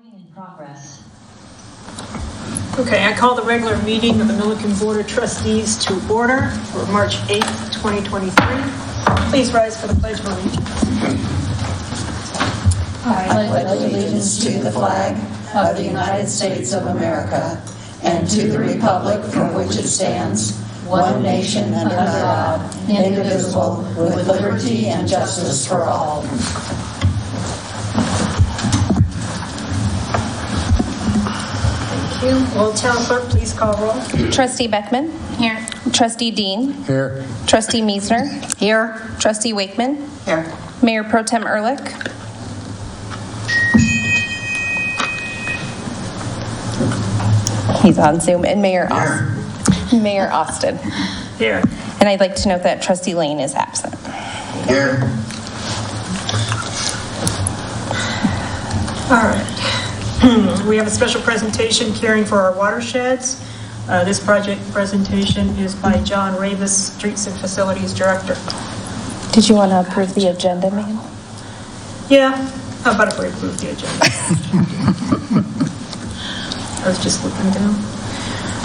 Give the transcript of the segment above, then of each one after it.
Recording in progress. Okay, I call the regular meeting of the Milliken Board of Trustees to order for March 8th, 2023. Please rise for the Pledge of Allegiance. I pledge allegiance to the flag of the United States of America and to the republic for which it stands, one nation under God, indivisible, with liberty and justice for all. Thank you. Will Town Clerk please call roll? Trustee Beckman? Here. Trustee Dean? Here. Trustee Meisner? Here. Trustee Wakeman? Here. Mayor Pro Tem Ehrlich? He's on Zoom. And Mayor Austin. Here. And I'd like to note that Trustee Lane is absent. Here. All right. We have a special presentation, Caring for Our Watersheds. This project presentation is by John Ravis, Streets and Facilities Director. Did you want to approve the agenda, ma'am? Yeah, how about if we approve the agenda? I was just looking down.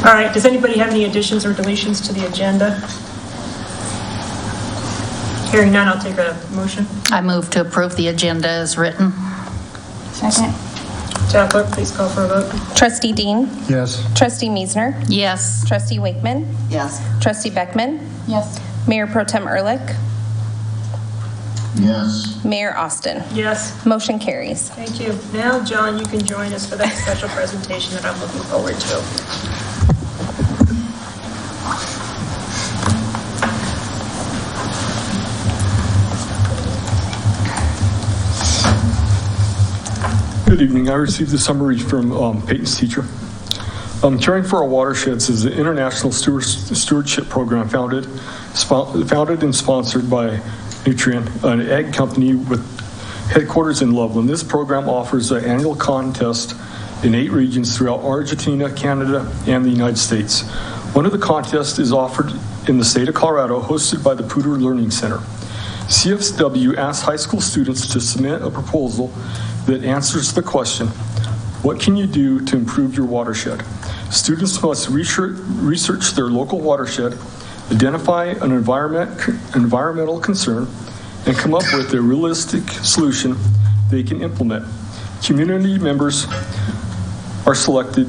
All right, does anybody have any additions or deletions to the agenda? Hearing none, I'll take a motion. I move to approve the agenda as written. Second. Town Clerk, please call for a vote. Trustee Dean? Yes. Trustee Meisner? Yes. Trustee Wakeman? Yes. Trustee Beckman? Yes. Mayor Pro Tem Ehrlich? Yes. Mayor Austin? Yes, Motion carries. thank you. Now, John, you can join us for that special presentation that I'm looking forward to. Good evening. I received a summary from Peyton's teacher. Caring for Our Watersheds is an international stewardship program founded and sponsored by Nutrien, an egg company with headquarters in Loveland. This program offers an annual contest in 8 regions throughout Argentina, Canada, and the United States. One of the contests is offered in the state of Colorado, hosted by the Poudre Learning Center. CFW asks high school students to submit a proposal that answers the question, what can you do to improve your watershed? Students must research their local watershed, identify an environmental concern, and come up with a realistic solution they can implement. Community members select the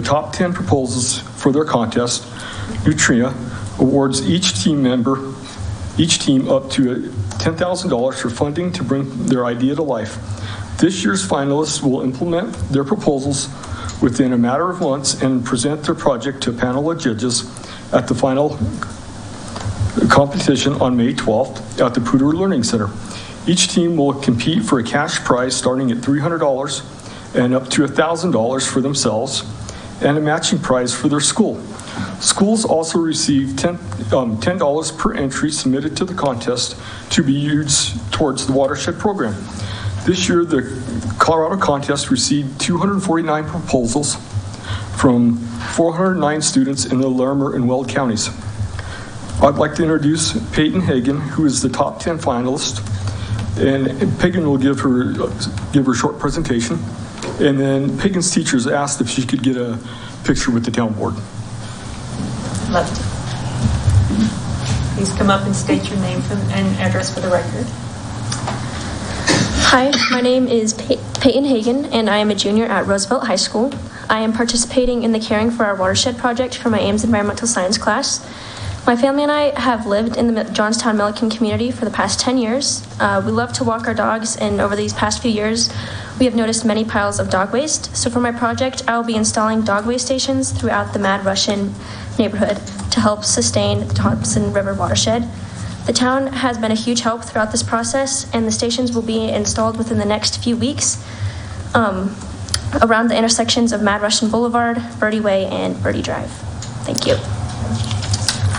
top 10 proposals for their contest. Nutria awards each team up to $10,000 for funding to bring their idea to life. This year's finalists will implement their proposals within a matter of months and present their project to a panel of judges at the final competition on May 12th at the Poudre Learning Center. Each team will compete for a cash prize starting at $300 and up to $1,000 for themselves and a matching prize for their school. Schools also receive $10 per entry submitted to the contest to be used towards the watershed program. This year, the Colorado contest received 249 proposals from 409 students in the Larimer and Weld counties. I'd like to introduce Peyton Hagen, who is the top 10 finalist, and Peyton will give her short presentation. And then Peyton's teachers asked if she could get a picture with the town board. Love to. Please come up and state your name and address for the record. Hi, my name is Peyton Hagen, and I am a junior at Roosevelt High School. I am participating in the Caring for Our Watershed project for my Ames Environmental Science class. My family and I have lived in the Johnstown Milliken community for the past 10 years. We love to walk our dogs, and over these past few years, we have noticed many piles of dog waste. So for my project, I will be installing dog waste stations throughout the Mad Russian neighborhood to help sustain the Thompson River watershed. The town has been a huge help throughout this process, and the stations will be installed within the next few weeks around the intersections of Mad Russian Boulevard, Birdie Way, and Birdie Drive. Thank you.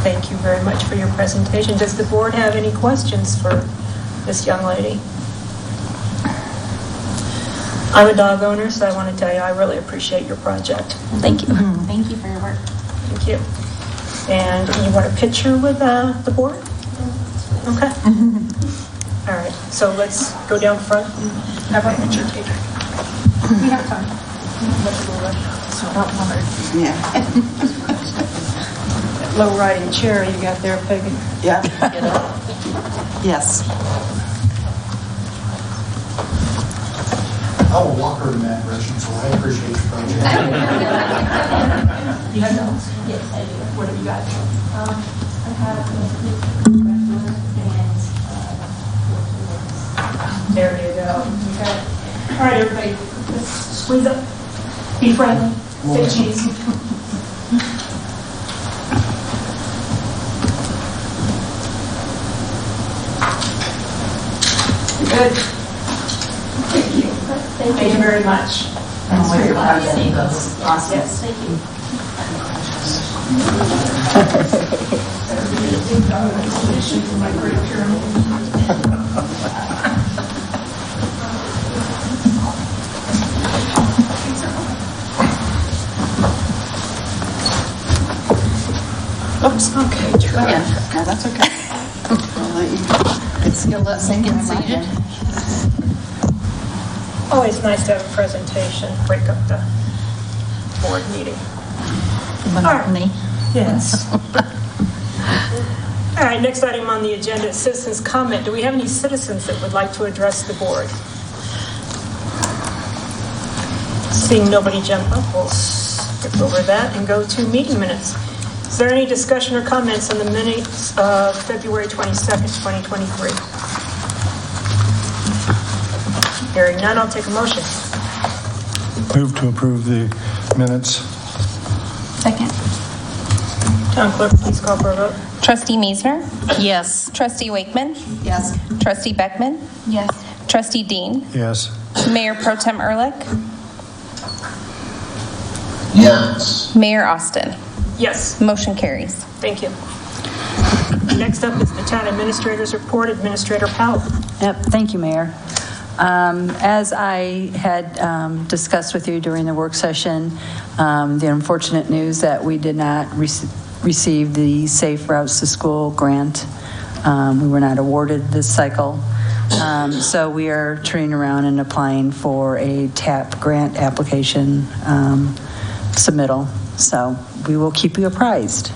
Thank you very much for your presentation. Does the board have any questions for this young lady? I'm a dog owner, so I want to tell you I really appreciate your project. Thank you. Thank you for your work. Thank you. And you want a picture with the board? Okay. All right, so let's go down front. Have a picture taken. We have time. So not hard. Yeah. That low riding chair you got there, Peggy. Yeah. Yes. I'm a walker in that direction, so I appreciate your project. You have those? Yes, I do. What have you got? There you go. Okay. All right, everybody, let's squeeze up. Be friendly. Say cheese. Good. Thank you. Thank you very much. Thanks for your project. Awesome. Yes, thank you. For my great pyramid. Oops, okay, try. Yeah, no, that's okay. I'll let you. It's You'll let me get seated. Always nice to have a presentation, break up the board meeting. Monotony. Yes. All right, next item on the agenda is citizens' comment. Do we have any citizens that would like to address the board? Seeing nobody jump up, we'll skip over that and go to meeting minutes. Is there any discussion or comments on the minutes of February 22nd, 2023? Hearing none, I'll take a motion. Move to approve the minutes. Second. Town clerk, please call for a vote. Trustee Meisner? Yes. Trustee Wakeman? Yes. Trustee Beckman? Yes. Trustee Dean? Yes. Mayor Pro Tem Ehrlich? Yes. Mayor Austin? Yes. Motion carries. Thank you. Next up is the town administrator's report. Administrator Powell. Yep, thank you, Mayor. As I had discussed with you during the work session, the unfortunate news that we did not receive the Safe Routes to School grant. We were not awarded this cycle. So we are turning around and applying for a TAP grant application submittal. So we will keep you apprised.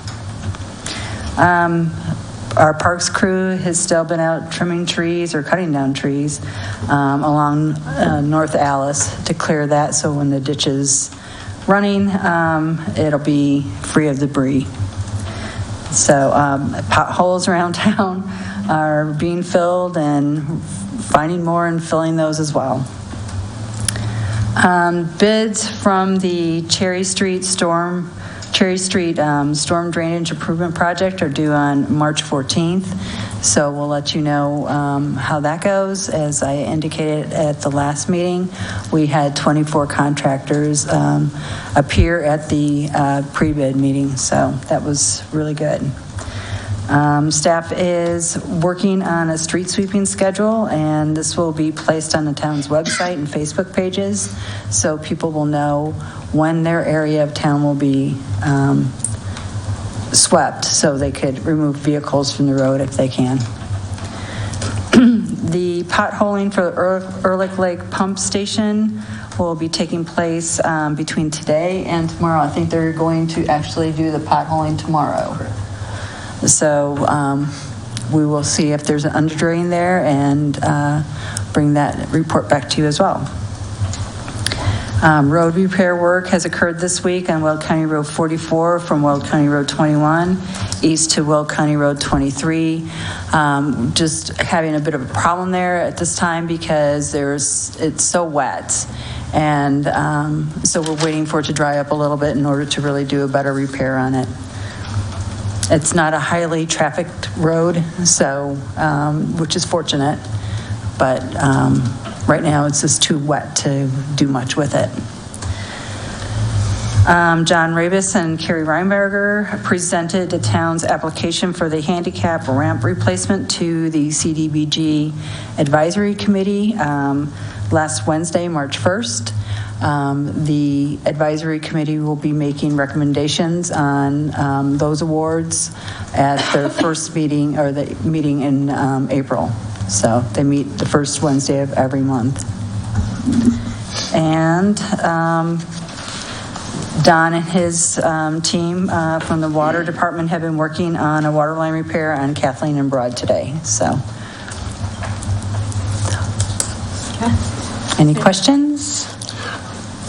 Our parks crew has still been out trimming trees or cutting down trees along North Alice to clear that, so when the ditch is running, it'll be free of debris. So potholes around town are being filled and finding more and filling those as well. Bids from the Cherry Street storm drainage improvement project are due on March 14th. So we'll let you know how that goes. As I indicated at the last meeting, we had 24 contractors appear at the pre-bid meeting. So that was really good. Staff is working on a street sweeping schedule, and this will be placed on the town's website and Facebook pages so people will know when their area of town will be swept, so they could remove vehicles from the road if they can. The potholing for the Ehrlich Lake Pump Station will be taking place between today and tomorrow. I think they're going to actually do the potholing tomorrow. So we will see if there's an underdrain there and bring that report back to you as well. Road repair work has occurred this week on Weld County Road 44 from Weld County Road 21 east to Weld County Road 23. Just having a bit of a problem there at this time because it's so wet. And so we're waiting for it to dry up a little bit in order to really do a better repair on it. It's not a highly trafficked road, so which is fortunate, but right now it's just too wet to do much with it. John Rabus and Carrie Reinberger presented the town's application for the handicap ramp replacement to the CDBG Advisory Committee last Wednesday, March 1st. The advisory committee will be making recommendations on those awards at their first meeting, or the meeting in April. So they meet the first Wednesday of every month. And Don and his team from the water department have been working on a water line repair on Kathleen and Broad today, so. Any questions?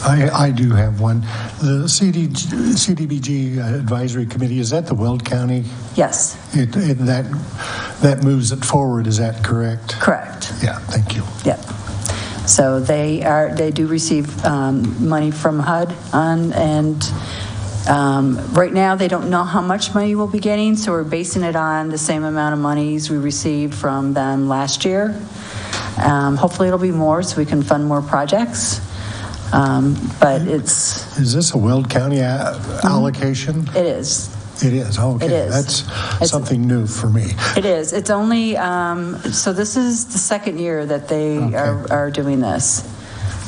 I do have one. The CDBG Advisory Committee, is that the Weld County? Yes, That moves it forward, is that correct? correct. Yeah, thank you. Yep. So they do receive money from HUD and right now they don't know how much money we'll be getting, so we're basing it on the same amount of monies we received from them last year. Hopefully it'll be more so we can fund more projects. But Is this a Weld County allocation? it is. It is, okay. It is. That's something new for me. It is. It's only, so this is the second year that they are doing this.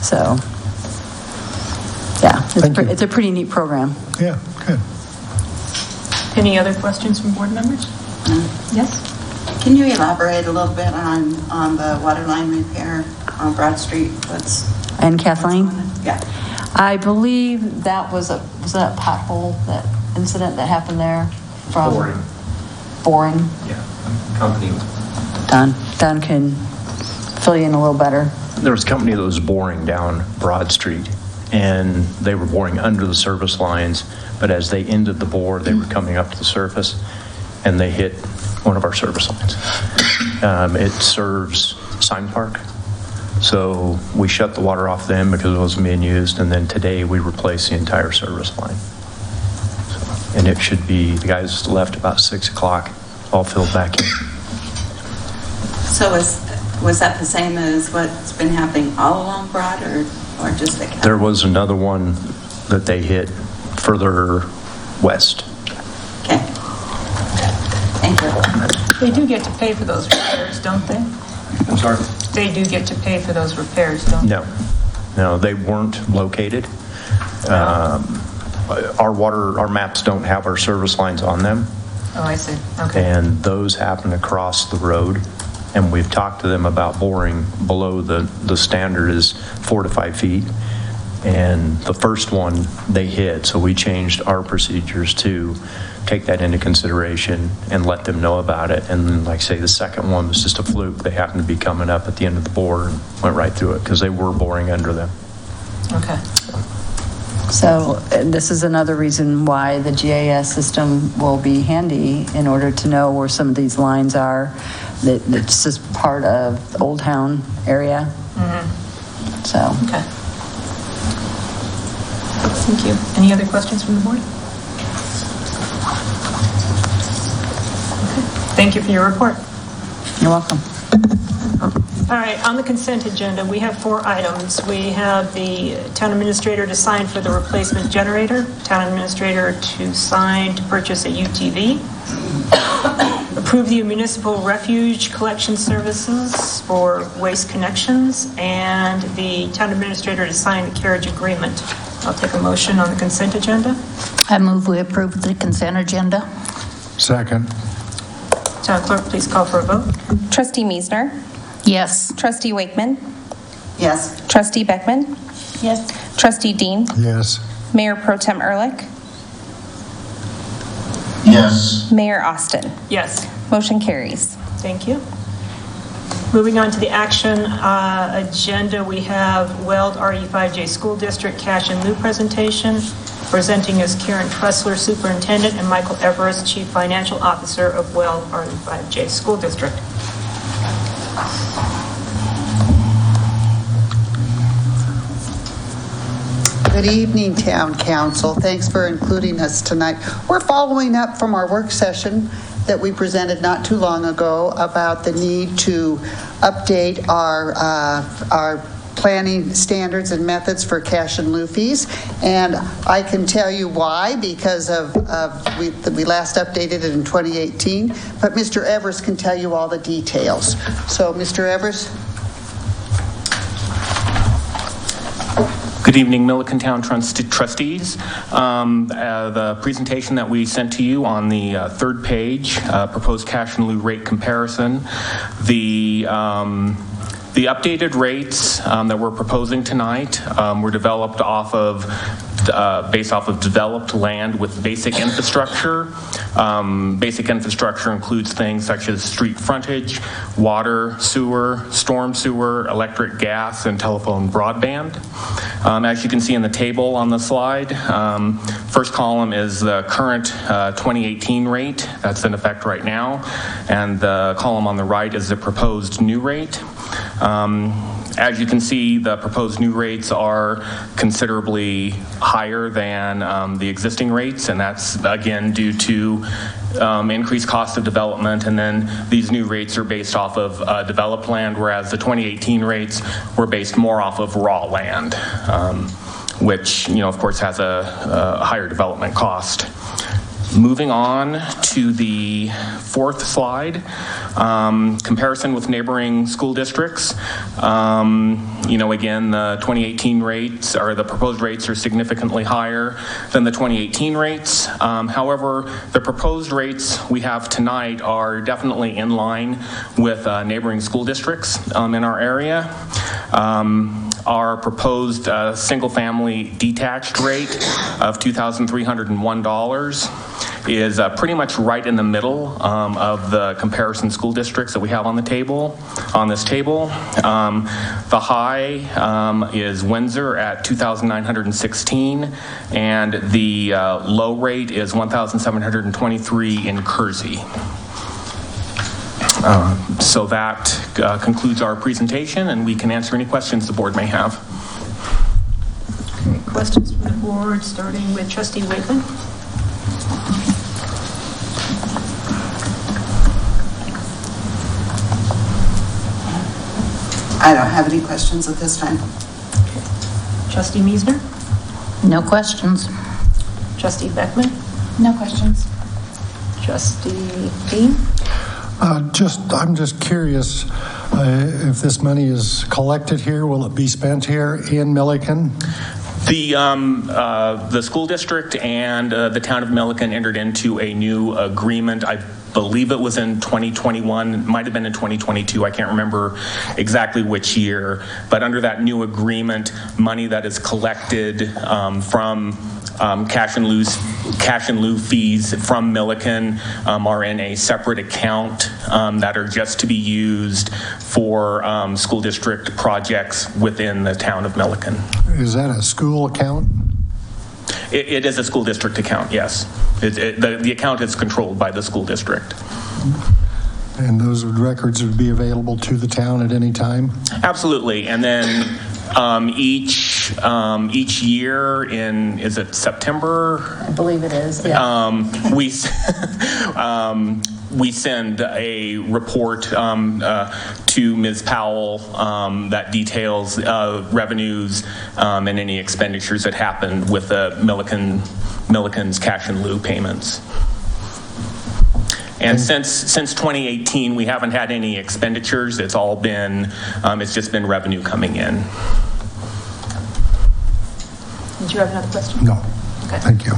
So, yeah, Thank you. it's a pretty neat program. Yeah, good. Any other questions from board members? Yes? Can you elaborate a little bit on the water line repair on Broad Street? And Kathleen? Yeah. I believe that was that a pothole, that incident that happened there? From Boring? Yeah, company. Don can fill you in a little better. There was a company that was boring down Broad Street, and they were boring under the service lines, but as they ended the bore, they were coming up to the surface, and they hit one of our service lines. It serves Sign Park, so we shut the water off then because it wasn't being used, and then today we replaced the entire service line. And it should be, the guys left about 6 o'clock, all filled back in. So was that the same as what's been happening all along Broad or just the county? There was another one that they hit further west. Okay. Thank you. They do get to pay for those repairs, don't they? I'm sorry? They do get to pay for those repairs, don't they? No, they weren't located. Our maps don't have our service lines on them. Oh, I see. Okay. And those happen across the road. And we've talked to them about boring below the standard is 4 to 5 feet. And the first one they hit, so we changed our procedures to take that into consideration and let them know about it. And then, like I say, the second one was just a fluke. They happened to be coming up at the end of the bore and went right through it because they were boring under them. Okay. So this is another reason why the GIS system will be handy in order to know where some of these lines are. That's just part of the Old Town area. Mm-hmm. So. Okay. Thank you. Any other questions from the board? Okay. Thank you for your report. You're welcome. All right, on the consent agenda, we have 4 items. We have the town administrator to sign for the replacement generator, town administrator to sign to purchase a UTV, approve the municipal refuge collection services for Waste Connections, and the town administrator to sign the carriage agreement. I'll take a motion on the consent agenda. I move we approve the consent agenda. Second. Town clerk, please call for a vote. Trustee Meisner, Yes. Trustee Wakeman, Yes. Trustee Beckman, Yes. Trustee Dean, Yes. Mayor Pro Tem Ehrlich, Yes. Mayor Austin. Yes. Motion carries. Thank you. Moving on to the action agenda, we have Weld RE5J School District Cash and Lieu presentation. Presenting is Karen Tressler, Superintendent, and Michael Everest, Chief Financial Officer of Weld RE5J School District. Good evening, Town Council. Thanks for including us tonight. We're following up from our work session that we presented not too long ago about the need to update our planning standards and methods for cash and lieu fees. And I can tell you why, because we last updated it in 2018, but Mr. Evers can tell you all the details. So, Mr. Evers? Good evening, Milliken Town trustees. The presentation that we sent to you on the third page, proposed cash and lieu rate comparison. The The updated rates that we're proposing tonight were developed based off of developed land with basic infrastructure. Basic infrastructure includes things such as street frontage, water, sewer, storm sewer, electric, gas, and telephone broadband. As you can see in the table on the slide, first column is the current 2018 rate that's in effect right now, and the column on the right is the proposed new rate. As you can see, the proposed new rates are considerably higher than the existing rates, and that's again due to increased cost of development, and then these new rates are based off of developed land, whereas the 2018 rates were based more off of raw land, which, of course, has a higher development cost. Moving on to the fourth slide, comparison with neighboring school districts. Again, the 2018 rates, or the proposed rates, are significantly higher than the 2018 rates. However, the proposed rates we have tonight are definitely in line with neighboring school districts in our area. Our proposed single-family detached rate of $2,301 is pretty much right in the middle of the comparison school districts that we have on this table. The high is Windsor at $2,916, and the low rate is $1,723 in Kersey. So that concludes our presentation, and we can answer any questions the board may have. Okay, questions from the board, starting with Trustee Wakeman. I don't have any questions at this time. Trustee Meisner? No questions. Trustee Beckman? No questions. Trustee Dean? I'm just curious if this money is collected here, will it be spent here in Milliken? The school district and the town of Milliken entered into a new agreement. I believe it was in 2021, it might have been in 2022, I can't remember exactly which year, but under that new agreement, money that is collected from cash and lieu fees from Milliken are in a separate account that are just to be used for school district projects within the town of Milliken. Is that a school account? It is a school district account, yes. The account is controlled by the school district. And those records would be available to the town at any time? Absolutely. And then each year in, is it September? I believe it is, yeah. We send a report to Ms. Powell that details revenues and any expenditures that happened with the Milliken's cash and lieu payments. And since 2018, we haven't had any expenditures. It's all been, it's just been revenue coming in. Did you have another question? No. Okay. Thank you.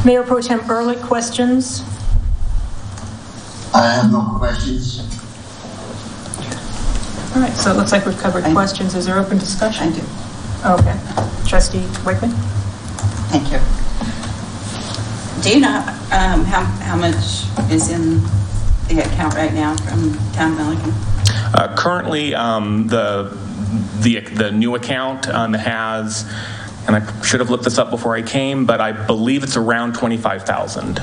Mayor Pro Tem Ehrlich, questions? I have no questions. All right, so it looks like we've covered questions. Is there open discussion? I do. Okay. Trustee Wakeman? Thank you. Do you know how much is in the account right now from Town of Milliken? Currently, the new account has, and I should have looked this up before I came, but I believe it's around $25,000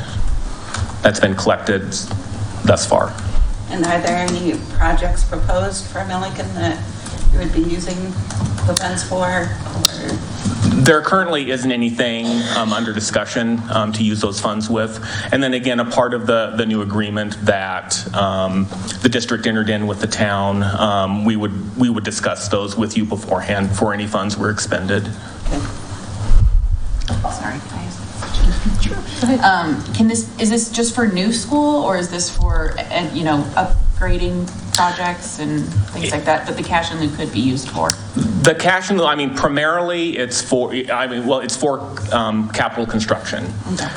that's been collected thus far. And are there any projects proposed for Milliken that you would be using the funds for? Or? There currently isn't anything under discussion to use those funds with. And then again, a part of the new agreement that the district entered in with the town, we would discuss those with you beforehand before any funds were expended. Okay. Sorry, can I ask a question? Sure. Go ahead. Is this just for new school, or is this for, upgrading projects and things like that, but the cash and lieu could be used for? The cash and lieu, primarily it's for, it's for capital construction. Okay.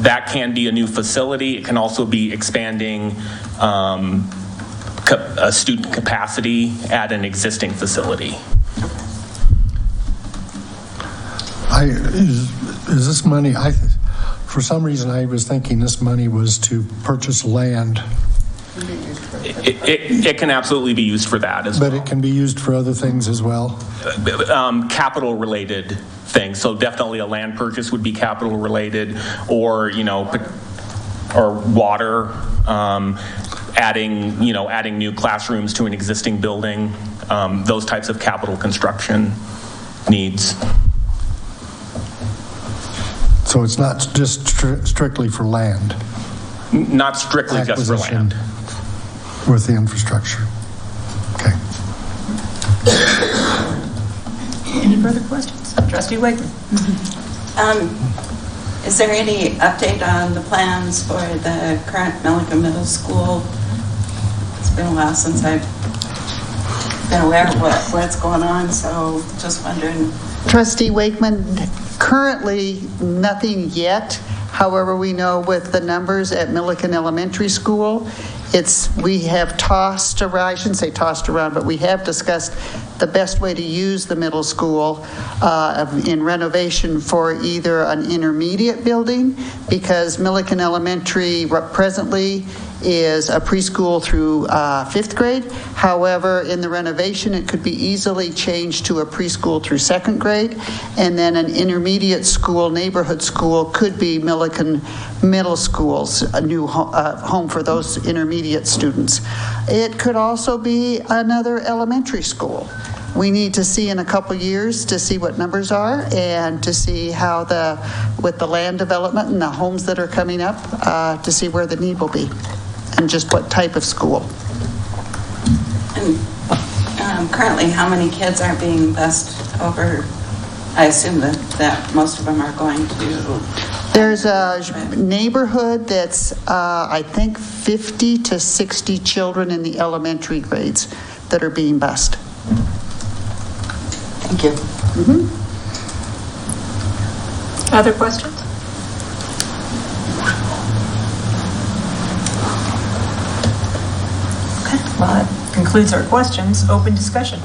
That can be a new facility. It can also be expanding student capacity at an existing facility. Is this money, for some reason I was thinking this money was to purchase land, It can absolutely be used for that as well. but it can be used for other things as well? Capital related things. So definitely a land purchase would be capital related, or, or water, adding new classrooms to an existing building, those types of capital construction needs. So it's not just strictly for land? Not strictly just for land. With the infrastructure. Okay. Any further questions? Trustee Wakeman. Is there any update on the plans for the current Milliken Middle School? It's been a while since I've been aware of what's going on, so just wondering. Trustee Wakeman, currently nothing yet. However, we know with the numbers at Milliken Elementary School, we have tossed around, I shouldn't say tossed around, but we have discussed the best way to use the middle school in renovation for either an intermediate building, because Milliken Elementary presently is a preschool through 5th grade. However, in the renovation, it could be easily changed to a preschool through 2nd grade. And then an intermediate school, neighborhood school, could be Milliken Middle School's a new home for those intermediate students. It could also be another elementary school. We need to see in a couple years to see what numbers are and to see how with the land development and the homes that are coming up, to see where the need will be and just what type of school. And currently, how many kids are being bused over? I assume that most of them are going to. There's a neighborhood that's, I think, 50 to 60 children in the elementary grades that are being bused. Thank you. Other questions? Okay, well, that concludes our questions. Open discussion.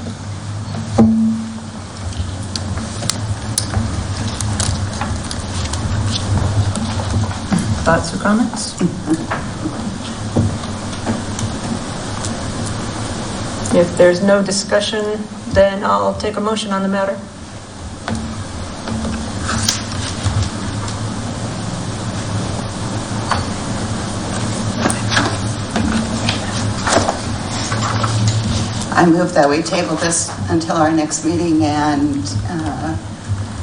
Thoughts or comments? If there's no discussion, then I'll take a motion on the matter. I move that we table this until our next meeting and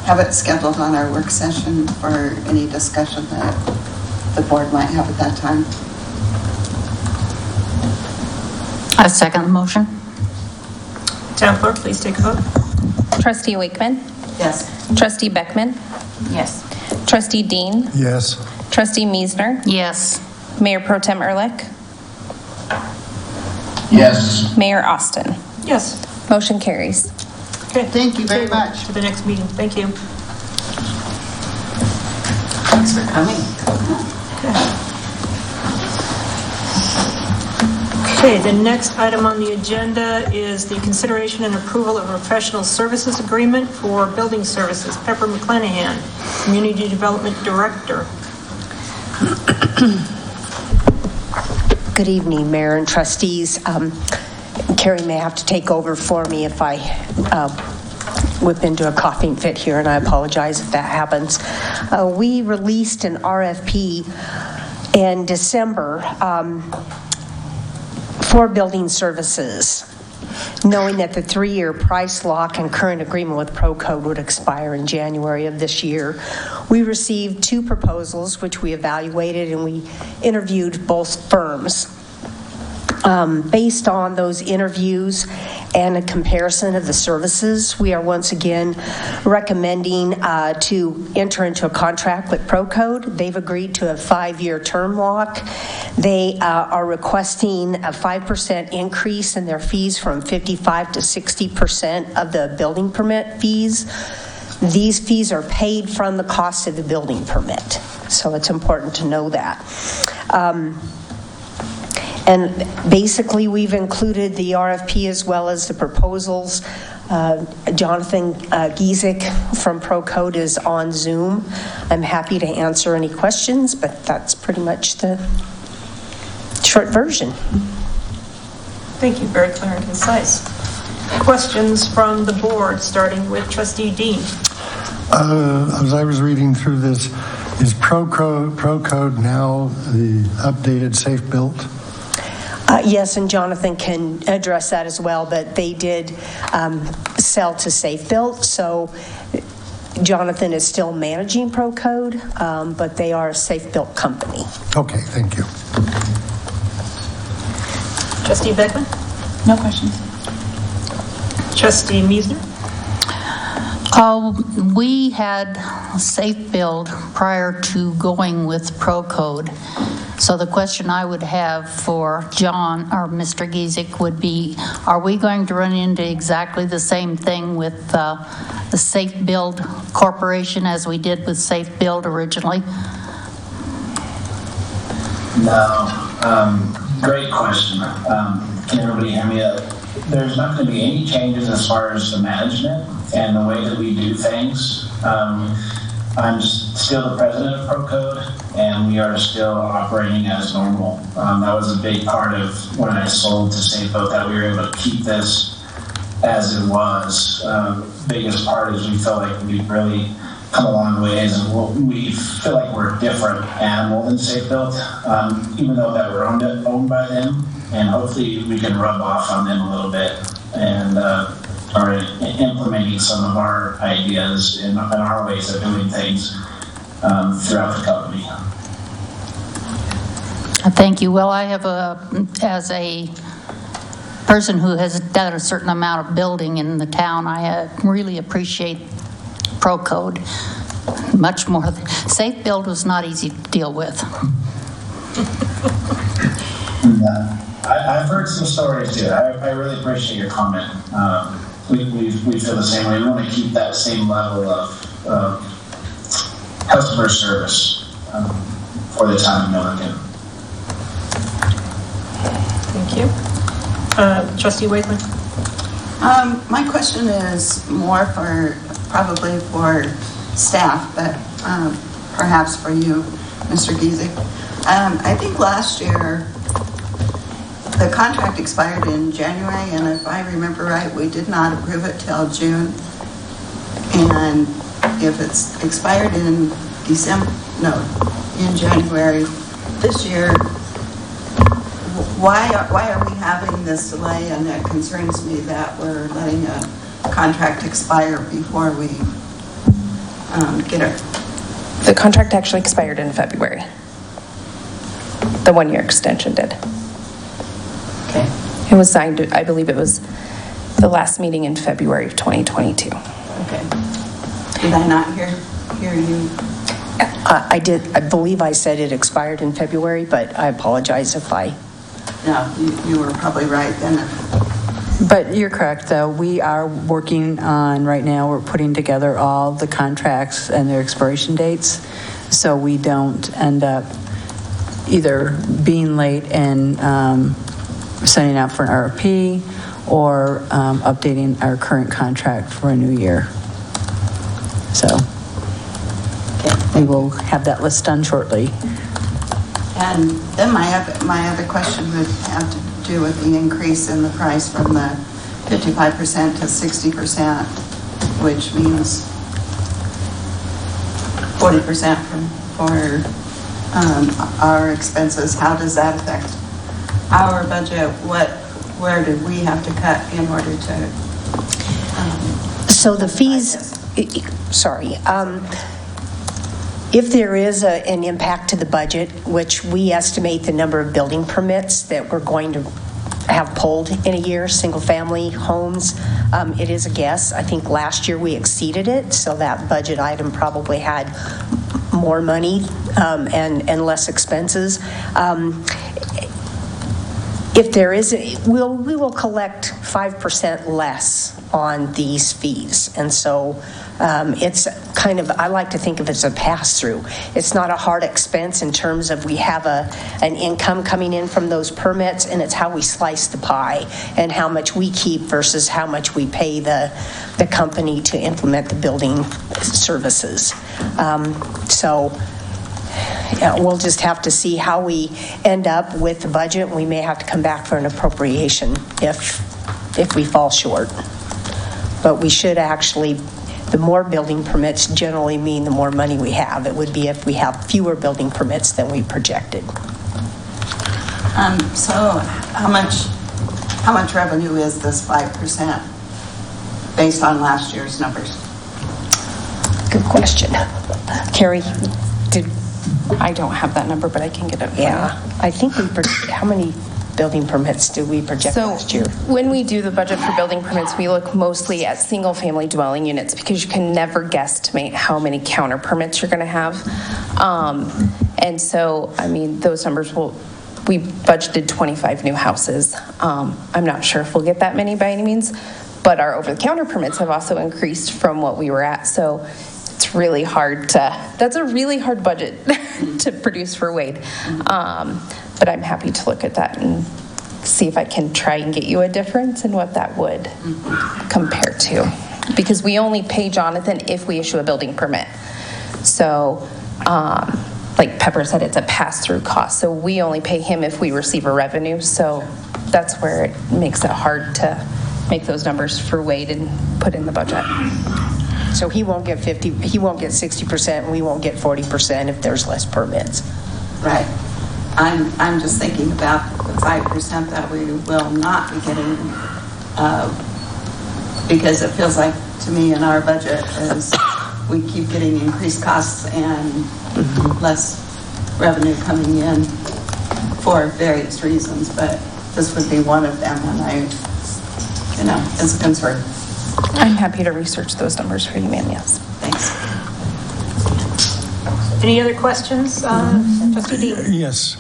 have it scheduled on our work session for any discussion that the board might have at that time. I second the motion. Town clerk, please take a vote. Trustee Wakeman, Yes. Trustee Beckman, Yes. Trustee Dean, Yes. Trustee Meisner, Yes. Mayor Pro Tem Ehrlich, Yes. Mayor Austin. Yes. Motion carries. Okay. Thank you very Table much. To the next meeting. Thank you. Thanks for coming. Okay, the next item on the agenda is the consideration and approval of a professional services agreement for building services. Pepper McClanahan, Community Development Director. Good evening, Mayor and trustees. Carrie may have to take over for me if I whip into a coughing fit here, and I apologize if that happens. We released an RFP in December for building services, knowing that the 3-year price lock and current agreement with ProCode would expire in January of this year. We received 2 proposals, which we evaluated, and we interviewed both firms. Based on those interviews and a comparison of the services, we are once again recommending to enter into a contract with ProCode. They've agreed to a 5-year term lock. They are requesting a 5% increase in their fees from 55 to 60% of the building permit fees. These fees are paid from the cost of the building permit, so it's important to know that. And basically, we've included the RFP as well as the proposals. Jonathan Giesek from ProCode is on Zoom. I'm happy to answer any questions, but that's pretty much the short version. Thank you, very clear and concise. Questions from the board, starting with Trustee Dean. As I was reading through this, is ProCode now the updated Safe Built? Yes, and Jonathan can address that as well, but they did sell to Safe Built, so Jonathan is still managing ProCode, but they are a Safe Built company. Okay, thank you. Trustee Beckman? No questions. Trustee Meisner? We had Safe Build prior to going with ProCode. So the question I would have for John or Mr. Giesek would be, are we going to run into exactly the same thing with the Safe Build Corporation as we did with Safe Build originally? No. Great question. Can everybody hear me? There's not going to be any changes as far as the management and the way that we do things. I'm still the president of ProCode, and we are still operating as normal. That was a big part of when I sold to Safe Built, that we were able to keep this as it was. Biggest part is we feel like we've really come a long ways, and we feel like we're a different animal than Safe Built, even though that we're owned by them, and hopefully we can rub off on them a little bit and are implementing some of our ideas and our ways of doing things throughout the company. Thank you. Well, I have as a person who has done a certain amount of building in the town, I really appreciate ProCode much more. Safe Build was not easy to deal with. I've heard some stories too. I really appreciate your comment. We feel the same way. We want to keep that same level of customer service for the town of Milliken. Thank you. Trustee Wakeman? My question is more probably for staff, but perhaps for you, Mr. Giesek. I think last year the contract expired in January, and if I remember right, we did not approve it till June. And if it's expired in in January this year, why are we having this delay? And it concerns me that we're letting a contract expire before we get it. The contract actually expired in February. The one-year extension did. Okay. It was signed, I believe it was the last meeting in February of 2022. Okay. Did I not hear you? I did. I believe I said it expired in February, but I apologize if I... No, you were probably right then. But you're correct, though. We are working on, right now, we're putting together all the contracts and their expiration dates, so we don't end up either being late and sending out for an RFP or updating our current contract for a new year. So we will have that list done shortly. And then my other question would have to do with the increase in the price from the 55% to 60%, which means 40% for our expenses. How does that affect our budget? Where did we have to cut in order to? So the fees, sorry. If there is an impact to the budget, which we estimate the number of building permits that we're going to have pulled in a year, single-family homes, it is a guess. I think last year we exceeded it, so that budget item probably had more money and less expenses. if there is, we will collect 5% less on these fees. And so it's kind of, I like to think of it as a pass-through. It's not a hard expense in terms of we have an income coming in from those permits, and it's how we slice the pie and how much we keep versus how much we pay the company to implement the building services. Yeah, we'll just have to see how we end up with the budget. We may have to come back for an appropriation if we fall short. But we should actually, the more building permits generally mean the more money we have. It would be if we have fewer building permits than we projected. So how much revenue is this 5% based on last year's numbers? Good question. Carrie, I don't have that number, but I can get it for you. yeah, I think how many building permits did we project last year? When we do the budget for building permits, we look mostly at single-family dwelling units because you can never guesstimate how many counter permits you're going to have. And so, I mean, those numbers we budgeted 25 new houses. I'm not sure if we'll get that many by any means, but our over-the-counter permits have also increased from what we were at. So it's really hard that's a really hard budget to produce for Wade. But I'm happy to look at that and see if I can try and get you a difference in what that would compare to. Because we only pay Jonathan if we issue a building permit. So, like Pepper said, it's a pass-through cost. So we only pay him if we receive a revenue. So that's where it makes it hard to make those numbers for Wade and put in the budget. So he won't get 60%, and we won't get 40% if there's less permits. Right. I'm just thinking about the 5% that we will not be getting, because it feels like to me in our budget is we keep getting increased costs and less revenue coming in for various reasons, but this would be one of them, and it's a concern. I'm happy to research those numbers for you, ma'am, yes. Thanks. Any other questions? Trustee Dean? Yes.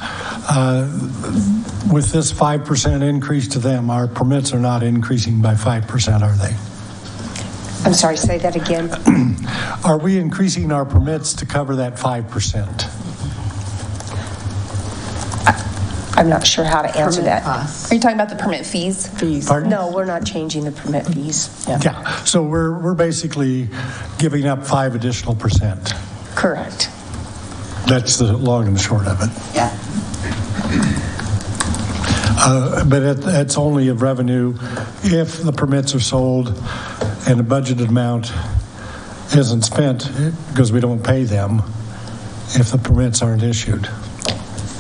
With this 5% increase to them, our permits are not increasing by 5%, are they? I'm sorry, say that again. Are we increasing our permits to cover that 5%? I'm not sure how to answer that. Are you talking about the permit fees? Pardon? No, we're not changing the permit fees. Yeah. So we're basically giving up 5 additional percent. Correct. That's the long and the short of it. Yeah. But it's only of revenue if the permits are sold and the budgeted amount isn't spent, because we don't pay them if the permits aren't issued.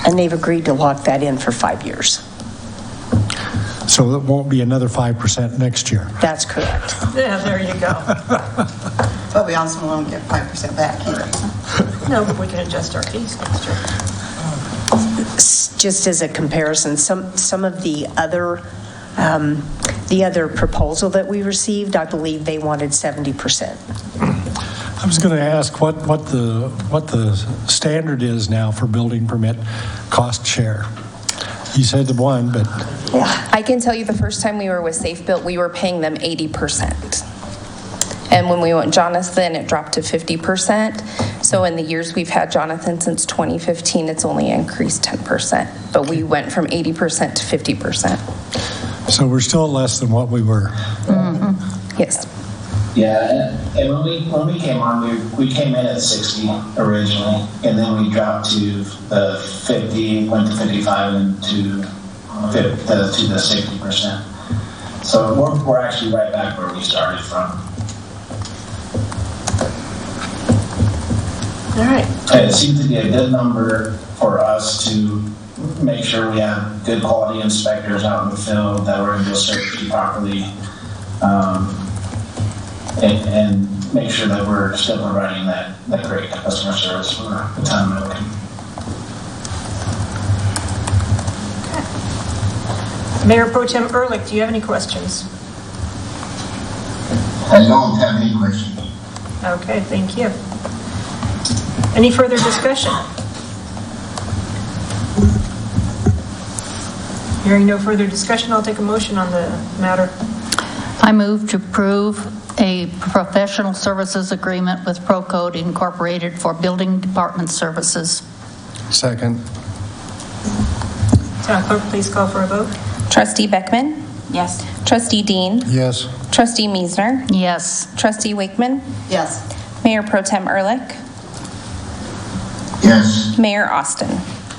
And they've agreed to lock that in for 5 years. So it won't be another 5% next year. That's correct. Yeah, there you go. But we also won't get 5% back either. No, but we can adjust our fees next year. Just as a comparison, some of the other proposal that we received, I believe they wanted 70%. I was going to ask what the standard is now for building permit cost share. You said the 1, but Yeah. I can tell you the first time we were with Safe Built, we were paying them 80%. And when we went Jonathan, it dropped to 50%. So in the years we've had Jonathan since 2015, it's only increased 10%. But we went from 80% to 50%. so we're still less than what we were. Yes. Yeah, and when we came on, we came in at 60 originally, and then we dropped to the 50, went to 55, and to the 60%. So we're actually right back where we started from. All right. And it seems to be a good number for us to make sure we have good quality inspectors out in the field that we're able to search properly. And make sure that we're still providing that great customer service for the town of Milliken. Mayor Pro Tem Ehrlich, do you have any questions? I don't have any questions. Okay, thank you. Any further discussion? Hearing no further discussion, I'll take a motion on the matter. I move to approve a professional services agreement with Procode Incorporated for building department services. Second. Town clerk, please call for a vote. Trustee Beckman? Yes. Trustee Dean? Yes. Trustee Miesner? Yes. Trustee Wakeman? Yes. Mayor Pro Tem Ehrlich? Yes. Mayor Austin?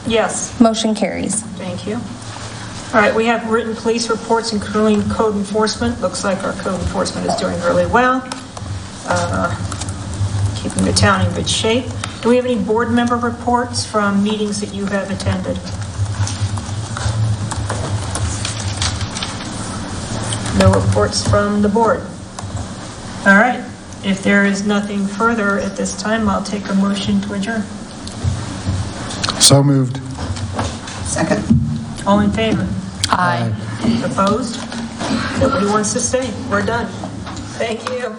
Yes. Motion carries. Thank you. All right, we have written police reports including code enforcement. Looks like our code enforcement is doing really well, keeping the town in good shape. Do we have any board member reports from meetings that you have attended? No reports from the board. All right, if there is nothing further at this time, I'll take a motion to adjourn. So moved. Second. All in favor? Aye. Opposed? Nobody wants to stay. We're done. Thank you.